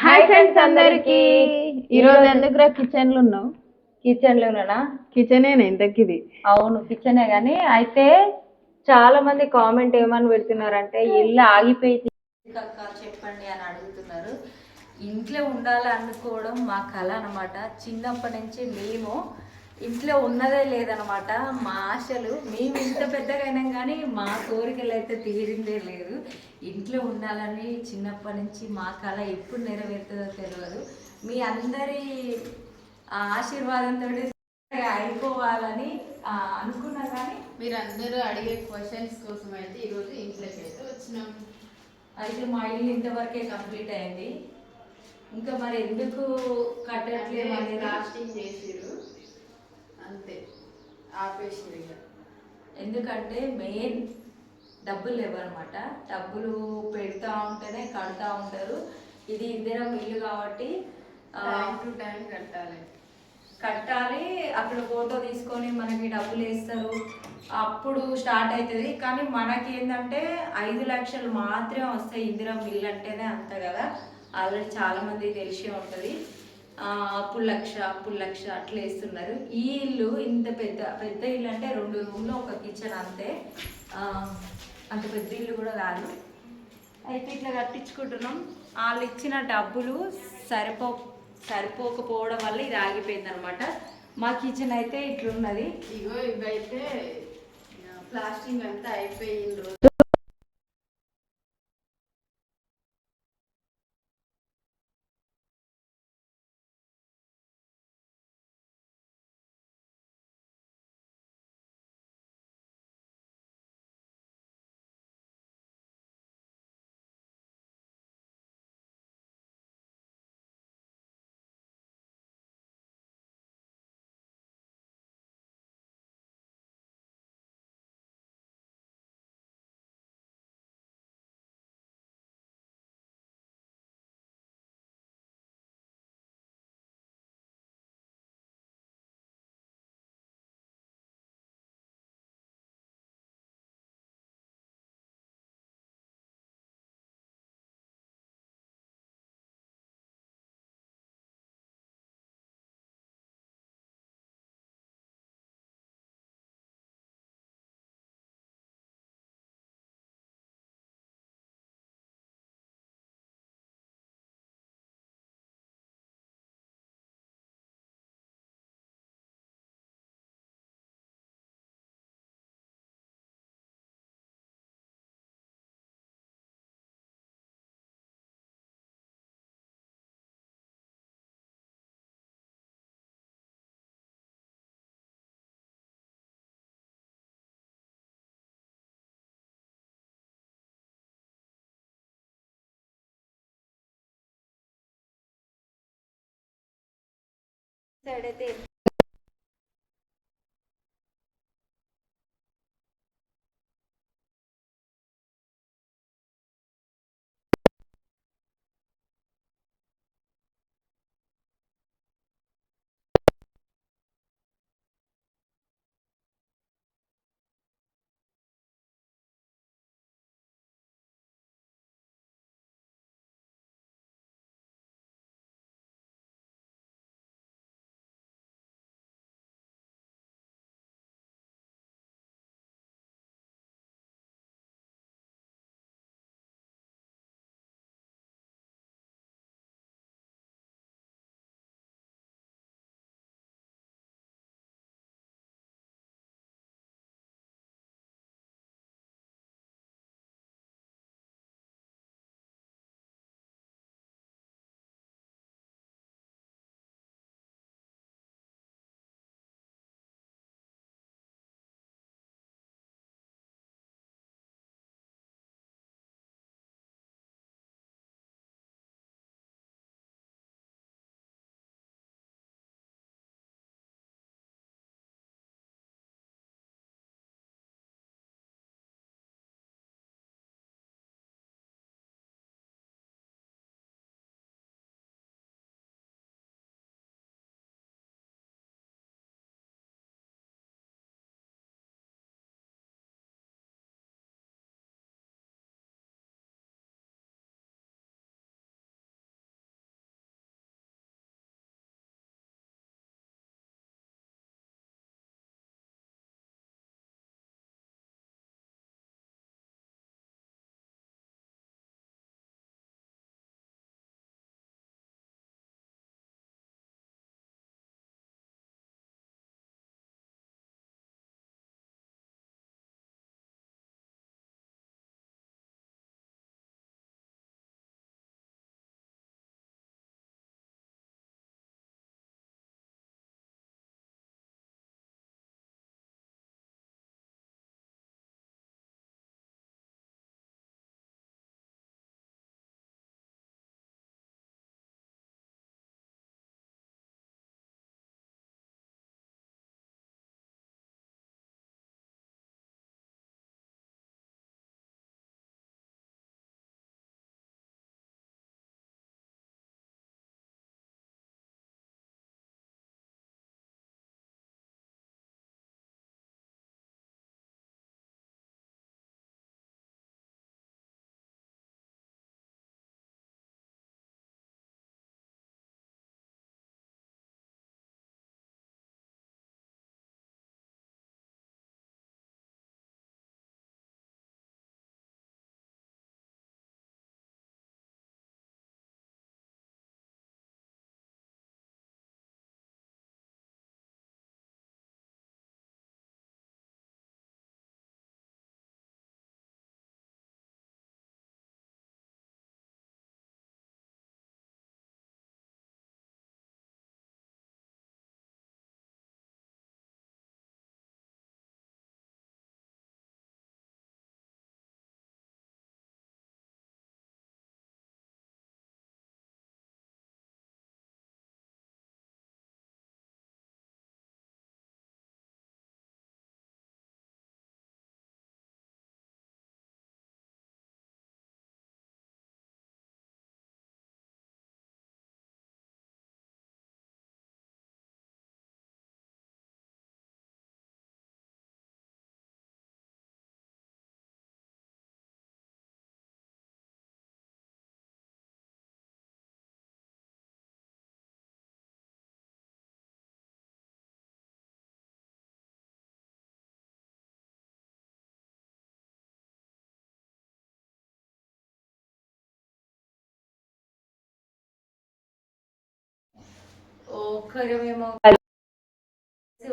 Hi friends అందరికి. ఈరోజు ఎందుకురా కిచెన్ లో ఉన్నావు? కిచెన్ లోనా? కిచెనేనా ఇంతకి ఇది? అవును కిచెనే, కానీ అయితే చాలా మంది కామెంట్ ఏమని పెడుతున్నారంటే ఇల్లు ఆగిపోయింది చెప్పండి అని అడుగుతున్నారు. ఇంట్లో ఉండాలి అనుకోవడం మా కళ అనమాట. చిన్నప్పటి నుంచి మేము ఇంట్లో ఉన్నదే లేదనమాట. మా ఆశలు, మేము ఇంత పెద్దగా అయినాం కానీ మా కోరికలు అయితే తీరిందే లేదు. ఇంట్లో ఉండాలని చిన్నప్పటి నుంచి మా కళ ఎప్పుడు నెరవేరుతుందో తెలియదు. మీ అందరి ఆశీర్వాదంతో అయిపోవాలని అనుకున్నా, కానీ మీరందరూ అడిగే క్వశ్చన్స్ కోసం అయితే ఈరోజు ఇంట్లోకి అయితే వచ్చినాం. అయితే మా ఇల్లు ఇంతవరకే కంప్లీట్ అయింది. ఇంకా మరి ఎందుకు కట్టట్లేదు అని ప్లాస్టింగ్ చేసిరు అంతే, ఆపేసిరు. ఎందుకంటే మెయిన్ డబ్బులు లేవన్నమాట. డబ్బులు పెడతా ఉంటేనే కడతా ఉంటారు. ఇది ఇందిరం ఇల్లు కాబట్టి టైం టు టైం కట్టాలి. అక్కడ ఫోటో తీసుకొని మనకి డబ్బులు వేస్తారు, అప్పుడు స్టార్ట్ అవుతుంది. కానీ మనకి ఏంటంటే 5 లక్షలు మాత్రమే వస్తాయి. ఇందిరం ఇల్లు అంటేనే అంత కదా, ఆల్రెడీ చాలామంది తెలిసే ఉంటుంది. అప్పుడు లక్ష అట్లా వేస్తున్నారు. ఈ ఇల్లు ఇంత పెద్ద పెద్ద ఇల్లు అంటే 2 రూమ్లు ఒక కిచెన్ అంతే. అంత పెద్ద ఇల్లు కూడా కాదు. అయితే ఇట్లా కట్టించుకుంటున్నాం. వాళ్ళు ఇచ్చిన డబ్బులు సరిపోకపోవడం వల్ల ఇది ఆగిపోయింది అనమాట. మా కిచెన్ అయితే ఇట్లున్నది. ఇగో ఇవైతే ప్లాస్టింగ్ అంతా అయిపోయింది. సైడ్ అయితే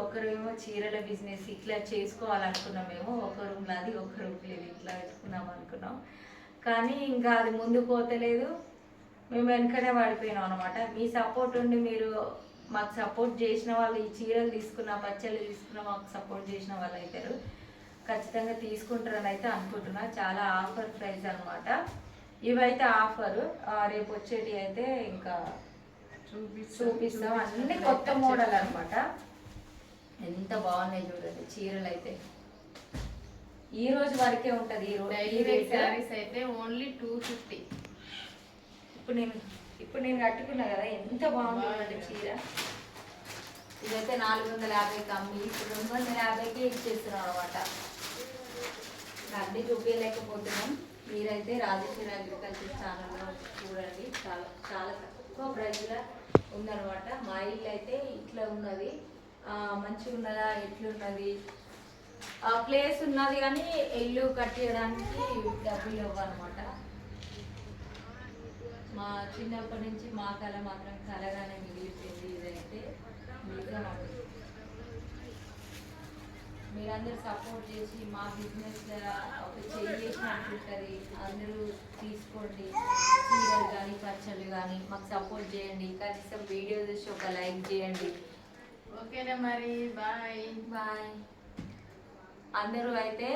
ఒకరేమో చీరల బిజినెస్ ఇట్లా చేసుకోవాలనుకున్నాం. మేము ఒక రూమ్ నాది ఒక రూమ్ లేదు ఇట్లా పెట్టుకున్నాం అనుకున్నాం. కానీ ఇంకా అది ముందు పోతలేదు. మేము వెనకనే పడిపోయినాం అనమాట. మీ సపోర్ట్ ఉండి మీరు మాకు సపోర్ట్ చేసిన వాళ్ళు, ఈ చీరలు తీసుకున్న పచ్చళ్ళు తీసుకున్న మాకు సపోర్ట్ చేసిన వాళ్ళు అవుతారు. ఖచ్చితంగా తీసుకుంటారని అయితే అనుకుంటున్నా. చాలా ఆఫర్ ప్రైస్ అనమాట. ఇవైతే ఆఫరు. రేపు వచ్చేటి అయితే ఇంకా చూపిస్తాం. అన్ని కొత్త మోడల్ అనమాట. ఎంత బాగున్నాయి చూడండి చీరలు అయితే. ఈ రోజు వరకే ఉంటుంది. డైలీ రేట్ సారీస్ అయితే ఓన్లీ 250. ఇప్పుడు నేను కట్టుకున్నా కదా, ఎంత బాగుంది చీర. ఇదైతే 450 కమ్మి, ఇప్పుడు 250కే ఇచ్చేస్తున్నాం అనమాట. అన్నీ చూపించలేకపోతున్నాం. మీరైతే రాజేశ్వరి అగ్రికల్చర్ ఛానల్లో చూడండి. చాలా చాలా తక్కువ ప్రైస్లో ఉందన్నమాట. మా ఇల్లు అయితే ఇట్లా ఉన్నది. మంచిగా ఉన్నదా, ఎట్లున్నది, ప్లేస్ ఉన్నది కానీ ఇల్లు కట్టేయడానికి డబ్బులు ఇవ్వనమాట. మా చిన్నప్పటి నుంచి మా కళ మాత్రం కళగానే మిగిలిపోయింది. ఇదైతే నిజం. మీరందరూ సపోర్ట్ చేసి మా బిజినెస్ ఒక చేసినట్టు ఉంటుంది. అందరూ తీసుకోండి. చీరలు కానీ పచ్చళ్ళు కానీ మాకు సపోర్ట్ చేయండి. కనీసం వీడియో చూసి ఒక లైక్ చేయండి. ఓకేనా మరి, బాయ్ బాయ్. అందరూ అయితే